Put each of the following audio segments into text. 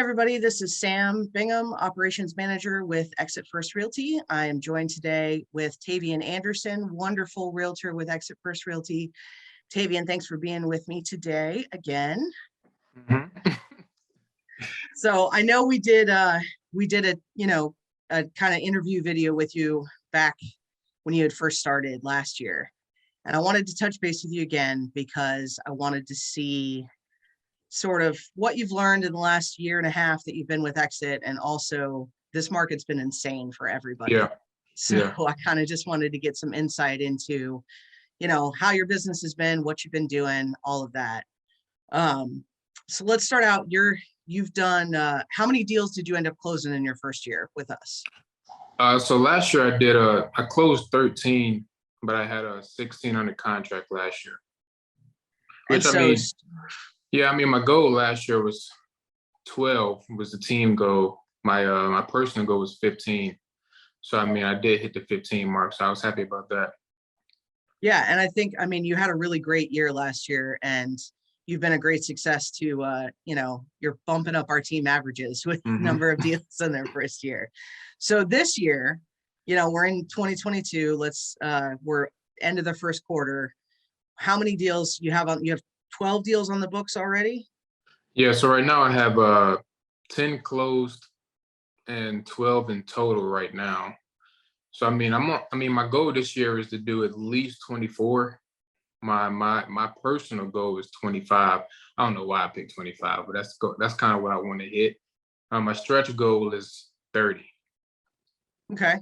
everybody. This is Sam Bingham, Operations Manager with Exit First Realty. I am joined today with Tavian Anderson, wonderful realtor with Exit First Realty. Tavian, thanks for being with me today again. So I know we did a kind of interview video with you back when you had first started last year. And I wanted to touch base with you again because I wanted to see sort of what you've learned in the last year and a half that you've been with Exit, and also this market's been insane for everybody. So I kind of just wanted to get some insight into, how your business has been, what you've been doing, all of that. So let's start out. You've done, how many deals did you end up closing in your first year with us? So last year I closed 13, but I had a 16 under contract last year. My goal last year was 12, was the team goal. My personal goal was 15. So, I did hit the 15 mark, so I was happy about that. Yeah, and I think, you had a really great year last year, and you've been a great success to, you're bumping up our team averages with number of deals in their first year. So this year, we're in 2022. We're end of the first quarter. How many deals you have 12 deals on the books already? Yeah, so right now I have 10 closed and 12 in total right now. So my goal this year is to do at least 24. My personal goal is 25. I don't know why I picked 25, but that's kind of what I want to hit. My stretch goal is 30. Okay.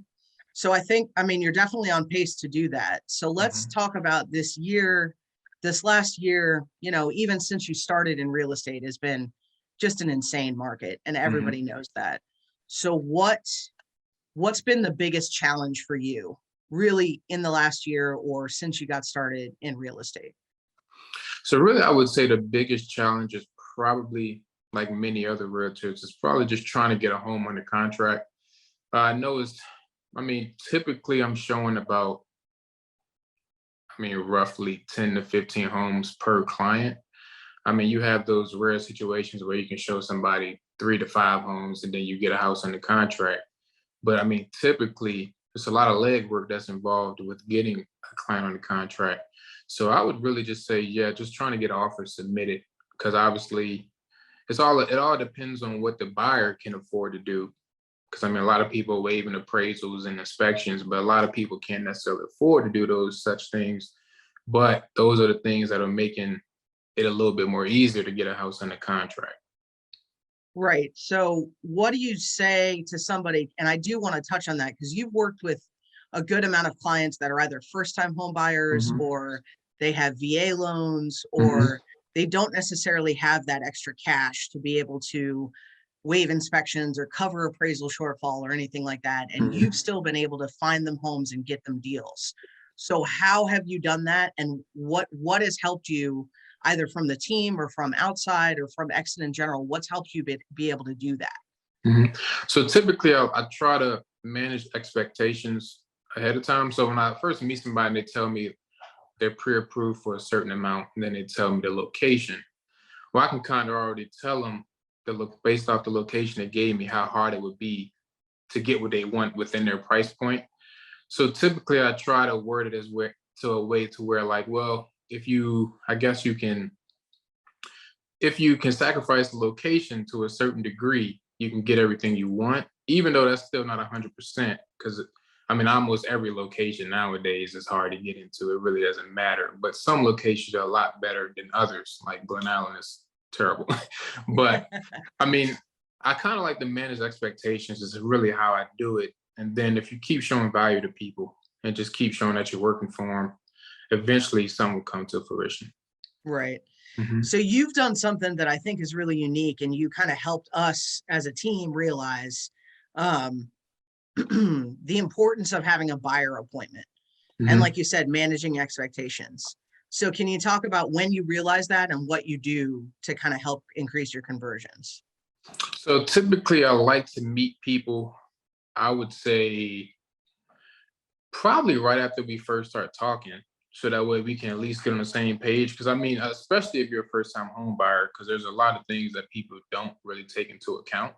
So I think, you're definitely on pace to do that. So let's talk about this year. This last year, even since you started in real estate, has been just an insane market, and everybody knows that. So what's been the biggest challenge for you really in the last year or since you got started in real estate? So really, I would say the biggest challenge is probably, like many other realtors, is probably just trying to get a home under contract. I know typically I'm showing about, roughly 10 to 15 homes per client. You have those rare situations where you can show somebody 3 to 5 homes and then you get a house under contract. But typically there's a lot of legwork that's involved with getting a client under contract. So I would really just say, just trying to get offers submitted, because obviously it all depends on what the buyer can afford to do. Because a lot of people are waiving appraisals and inspections, but a lot of people can't necessarily afford to do those such things. But those are the things that are making it a little bit more easier to get a house under contract. Right. So what do you say to somebody? And I do want to touch on that because you've worked with a good amount of clients that are either first-time home buyers or they have VA loans, or they don't necessarily have that extra cash to be able to waive inspections or cover appraisal shortfall or anything like that. And you've still been able to find them homes and get them deals. So how have you done that? And what has helped you, either from the team or from outside or from Exit in general? What's helped you be able to do that? So typically I try to manage expectations ahead of time. So when I first meet somebody, they tell me they're pre-approved for a certain amount, and then they tell me the location. Well, I can kind of already tell them based off the location they gave me, how hard it would be to get what they want within their price point. So typically I try to word it to a way to where, like, well, if you can sacrifice the location to a certain degree, you can get everything you want, even though that's still not 100%. Because almost every location nowadays is hard to get into. It really doesn't matter. But some locations are a lot better than others. Like Glen Allen is terrible. But I kind of like to manage expectations. Is really how I do it. And then if you keep showing value to people and just keep showing that you're working for them, eventually some will come to fruition. Right. So you've done something that I think is really unique, and you kind of helped us as a team realize the importance of having a buyer appointment. And like you said, managing expectations. So can you talk about when you realize that and what you do to kind of help increase your conversions? So typically I like to meet people, I would say probably right after we first start talking. so that way we can at least get on the same page. Because I mean, especially if you're a first time home buyer, because there's a lot of things that people don't really take into account.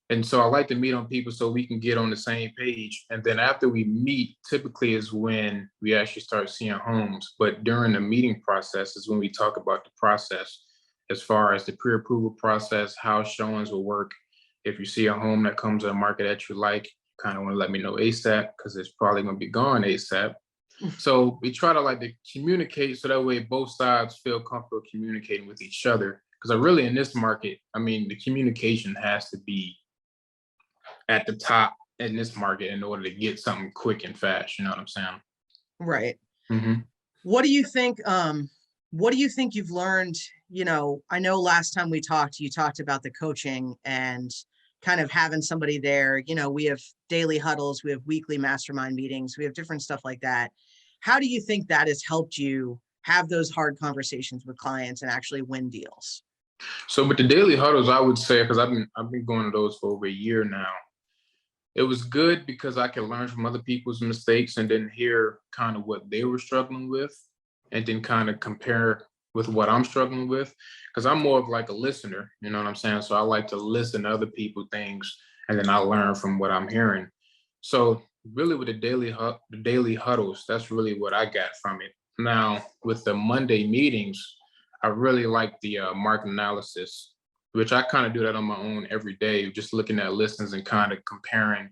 And so I like to meet on people so we can get on the same page. And then after we meet, typically is when we actually start seeing homes. But during the meeting process is when we talk about the process as far as the pre-approval process, how showings will work. If you see a home that comes on the market that you like, kind of want to let me know ASAP because it's probably going to be gone ASAP. So we try to like to communicate so that way both sides feel comfortable communicating with each other. Because I really in this market, I mean, the communication has to be at the top in this market in order to get something quick and fast. You know what I'm saying? Right. Mm-hmm. What do you think? What do you think you've learned? You know, I know last time we talked, you talked about the coaching and kind of having somebody there. You know, we have daily huddles, we have weekly mastermind meetings, we have different stuff like that. How do you think that has helped you have those hard conversations with clients and actually win deals? So with the daily huddles, I would say, because I've been going to those for over a year now. It was good because I could learn from other people's mistakes and then hear kind of what they were struggling with and then kind of compare with what I'm struggling with. Because I'm more of like a listener, you know what I'm saying? So I like to listen to other people's things and then I learn from what I'm hearing. So really with the daily huddles, that's really what I got from it. Now with the Monday meetings, I really like the market analysis, which I kind of do that on my own every day, just looking at listings and kind of comparing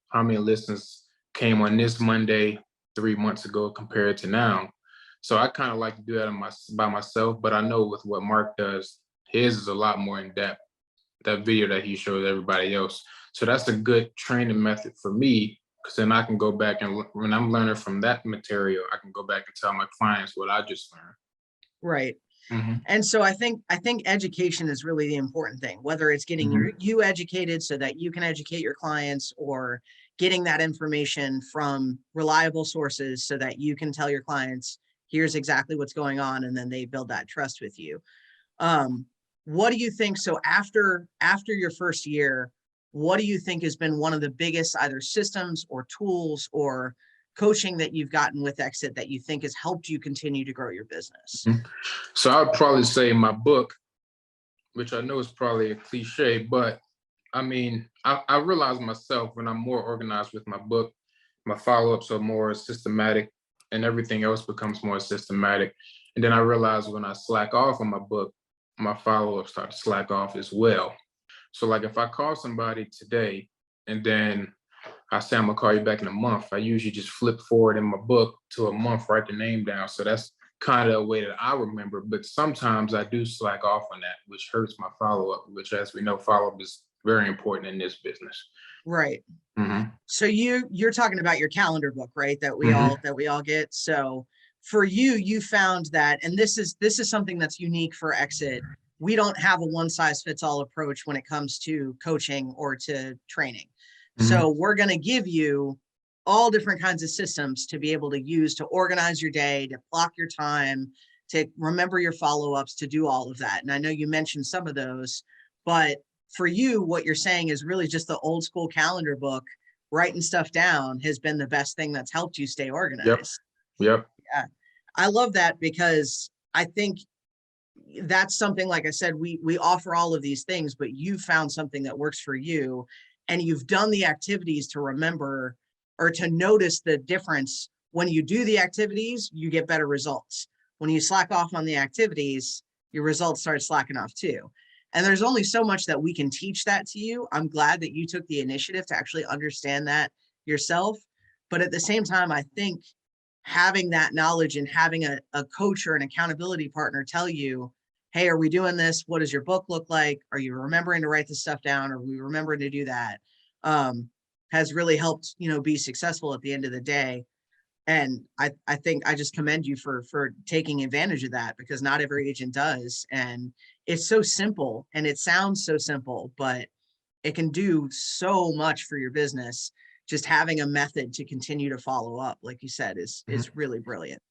how many listings came on this Monday 3 months ago compared to now. So I kind of like to do that by myself, but I know with what Marc does, his is a lot more in depth, that video that he shows everybody else. So that's a good training method for me, because then I can go back and when I'm learning from that material, I can go back and tell my clients what I just learned. Right. Mm-hmm. And so I think education is really the important thing, whether it's getting you educated so that you can educate your clients, or getting that information from reliable sources so that you can tell your clients, here's exactly what's going on, and then they build that trust with you. What do you think? So after your first year, what do you think has been one of the biggest either systems or tools or coaching that you've gotten with Exit that you think has helped you continue to grow your business? So I'd probably say my book, which I know is probably a cliche, but I mean, I realize myself when I'm more organized with my book, my follow-ups are more systematic and everything else becomes more systematic. And then I realize when I slack off on my book, my follow-ups start to slack off as well. So like if I call somebody today and then I say I'm gonna call you back in a month, I usually just flip forward in my book to a month, write the name down. So that's kind of a way that I remember, but sometimes I do slack off on that, which hurts my follow-up, which as we know, follow-up is very important in this business. Right. Mm-hmm. So you're talking about your calendar book, right? That we all get. So for you, you found that, and this is something that's unique for Exit. We don't have a one size fits all approach when it comes to coaching or to training. So we're going to give you all different kinds of systems to be able to use to organize your day, to block your time, to remember your follow-ups, to do all of that. And I know you mentioned some of those, but for you, what you're saying is really just the old school calendar book, writing stuff down has been the best thing that's helped you stay organized. Yep. Yeah. I love that, because I think that's something, like I said, we offer all of these things, but you found something that works for you, and you've done the activities to remember or to notice the difference. When you do the activities, you get better results. When you slack off on the activities, your results start slacking off too. And there's only so much that we can teach that to you. I'm glad that you took the initiative to actually understand that yourself. But at the same time, I think having that knowledge and having a coach or an accountability partner tell you, hey, are we doing this? What does your book look like? Are you remembering to write this stuff down? Are we remembering to do that? Has really helped, be successful at the end of the day. And I think I just commend you for taking advantage of that, because not every agent does. And it's so simple, and it sounds so simple, but it can do so much for your business. Just having a method to continue to follow up, like you said, is really brilliant.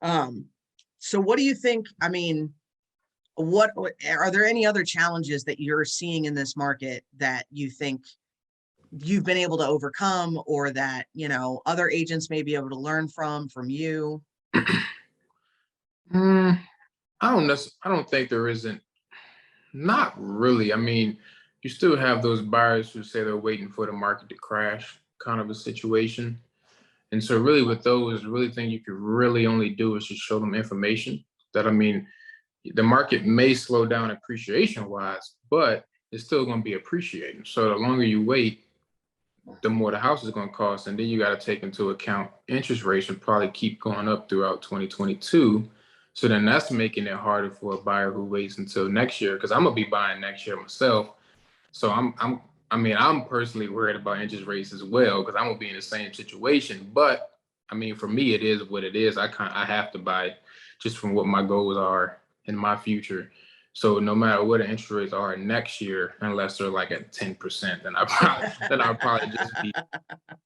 So what do you think? I mean, what are there any other challenges that you're seeing in this market that you think you've been able to overcome, or that other agents may be able to learn from you? Mm, I don't think there isn't. Not really. I mean, you still have those buyers who say they're waiting for the market to crash, kind of a situation. And so, really, with those, really thing you could really only do is just show them information. That I mean, the market may slow down appreciation wise, but it's still going to be appreciating. So the longer you wait, the more the house is going to cost. And then you got to take into account interest rates will probably keep going up throughout 2022. So then that's making it harder for a buyer who waits until next year. Cause I'm gonna be buying next year myself. So I mean, I'm personally worried about interest rates as well, because I'm gonna be in the same situation. But I mean, for me, it is what it is. I have to buy just from what my goals are in my future. So no matter what the interest rates are next year, unless they're like at 10%, then I'll probably just be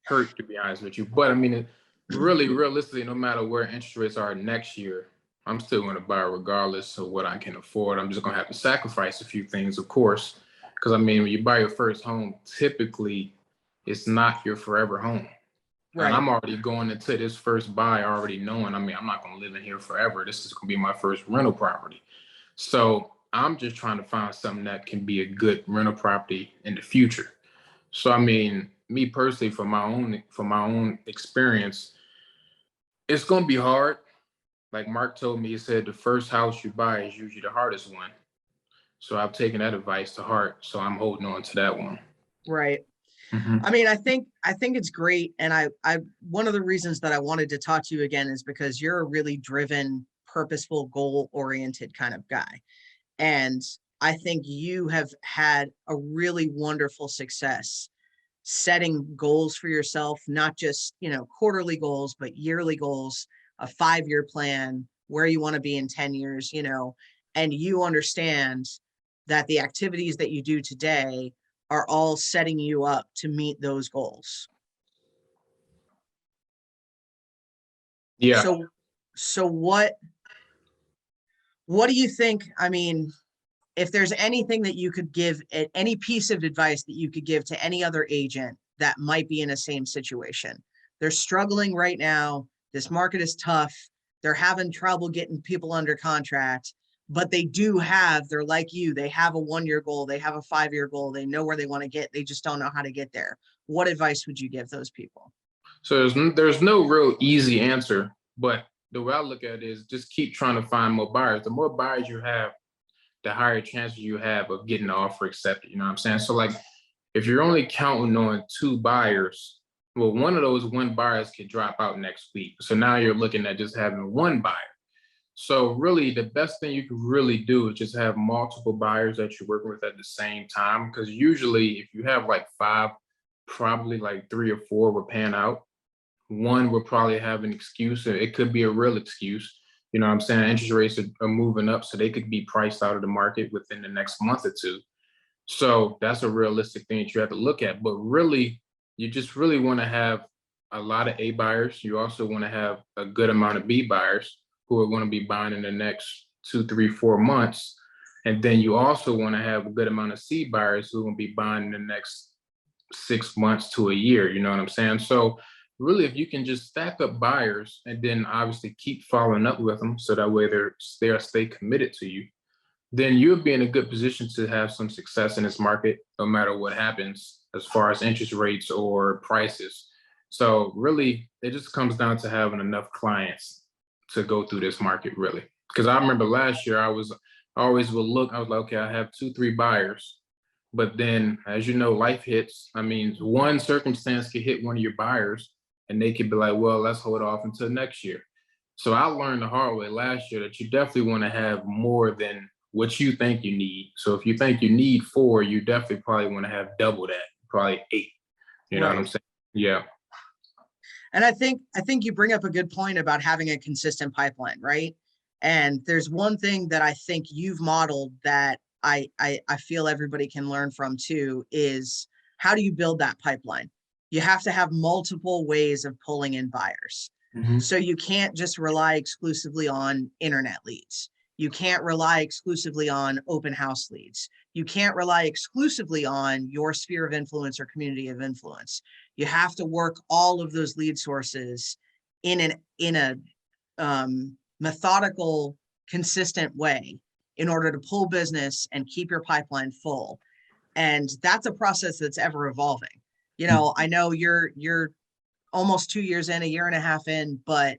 hurt, to be honest with you. But I mean, really, realistically, no matter where interest rates are next year, I'm still going to buy regardless of what I can afford. I'm just going to have to sacrifice a few things, of course, because I mean, when you buy your first home, typically it's not your forever home. And Right. I'm already going into this first buy already knowing, I mean, I'm not going to live in here forever. This is going to be my first rental property. So I'm just trying to find something that can be a good rental property in the future. So I mean, me personally, for my own experience, it's gonna be hard. Like Mark told me, he said the first house you buy is usually the hardest one. So I've taken that advice to heart. So I'm holding on to that one. Right. Hmm. I mean, I think it's great. And I, one of the reasons that I wanted to talk to you again is because you're a really driven, purposeful, goal oriented kind of guy. And I think you have had a really wonderful success setting goals for yourself, not just, quarterly goals, but yearly goals, a 5-year plan, where you want to be in 10 years, and you understand that the activities that you do today are all setting you up to meet those goals. Yeah. So, so what do you think? I mean, if there's anything that you could give, any piece of advice that you could give to any other agent that might be in a same situation, they're struggling right now. This market is tough. They're having trouble getting people under contract, but they're like you, they have a 1-year goal, they have a 5-year goal, they know where they want to get, they just don't know how to get there. What advice would you give those people? So there's no real easy answer, but the way I look at it is just keep trying to find more buyers. The more buyers you have, the higher chances you have of getting the offer accepted. You know what I'm saying? So like if you're only counting on 2 buyers, well, one of those 1 buyers could drop out next week. So now you're looking at just having 1 buyer. So really the best thing you can really do is just have multiple buyers that you're working with at the same time. Because usually if you have like 5, probably like 3 or 4 will pan out. One will probably have an excuse. It could be a real excuse. You know what I'm saying? Interest rates are moving up, so they could be priced out of the market within the next month or two. So that's a realistic thing that you have to look at. But really, you just really want to have a lot of A buyers. You also want to have a good amount of B buyers who are going to be buying in the next 2, 3, 4 months. And then you also want to have a good amount of C buyers who are going to be buying in the next 6 months to a year. You know what I'm saying? So really, if you can just stack up buyers and then obviously keep following up with them, so that way they'll stay committed to you, then you'll be in a good position to have some success in this market, no matter what happens as far as interest rates or prices. So really, it just comes down to having enough clients to go through this market, really. Because I remember last year, I always would look, I was like, okay, I have 2, 3 buyers. But then, as you know, life hits. I mean, one circumstance could hit one of your buyers, and they could be like, well, let's hold off until next year. So I learned the hard way last year that you definitely want to have more than what you think you need. So if you think you need 4, you definitely probably want to have double that, probably 8. You know what I'm Right. saying? Yeah. And I think you bring up a good point about having a consistent pipeline, right? And there's one thing that I think you've modeled that I feel everybody can learn from too is how do you build that pipeline? You have to have multiple ways of pulling in buyers. Hmm. So you can't just rely exclusively on internet leads. You can't rely exclusively on open house leads. You can't rely exclusively on your sphere of influence or community of influence. You have to work all of those lead sources in a methodical, consistent way in order to pull business and keep your pipeline full. And that's a process that's ever evolving. You know, I know you're almost 2 years in, a year and a half in, but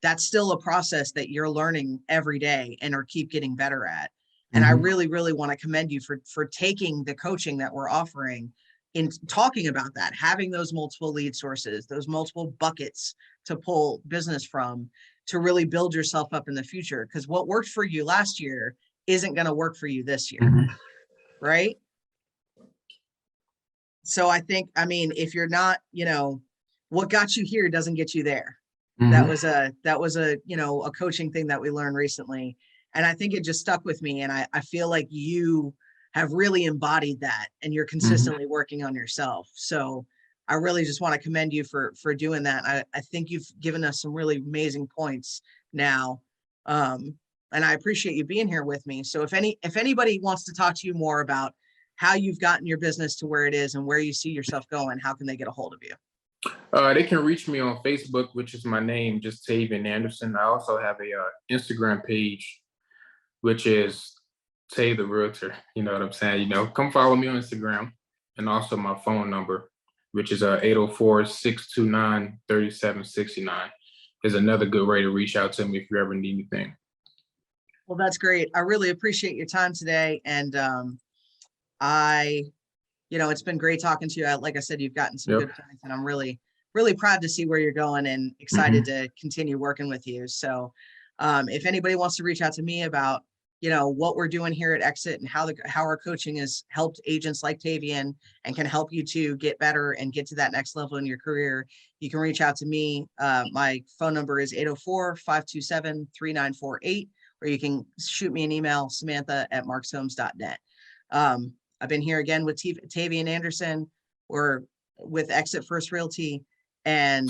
that's still a process that you're learning every day and or keep getting better at. And I really, really want to commend you for taking the coaching that we're offering in talking about that, having those multiple lead sources, those multiple buckets to pull business from, to really build yourself up in the future. Because what worked for you last year isn't going to work for you this year, right? So I think, I mean, if you're not, you know, what got you here doesn't get you there. That was a, you know, a coaching thing that we learned recently. And I think it just stuck with me. And I feel like you have really embodied that and you're consistently working on yourself. So I really just want to commend you for doing that. I think you've given us some really amazing points now. And I appreciate you being here with me. So if anybody wants to talk to you more about how you've gotten your business to where it is and where you see yourself going, how can they get a hold of you? They can reach me on Facebook, which is my name, just Tavian Anderson. I also have a Instagram page, which is Tay the Realtor. You know what I'm saying? You know, come follow me on Instagram, and also my phone number, which is 804-629-3769, is another good way to reach out to me if you ever need anything. Well, that's great. I really appreciate your time today, and you know, it's been great talking to you. Like I said, you've gotten some good points, and I'm really, really proud to see where you're going and excited to continue working with you. So if anybody wants to reach out to me about, you know, what we're doing here at Exit and how our coaching has helped agents like Tavian and can help you to get better and get to that next level in your career, you can reach out to me. My phone number is 804-527-3948, or you can shoot me an email, samantha@markshomes.net. I've been here again with Tavian Anderson. We're with Exit First Realty. And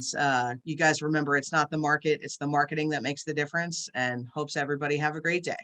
you guys remember, it's not the market, it's the marketing that makes the difference, and hopes everybody have a great day.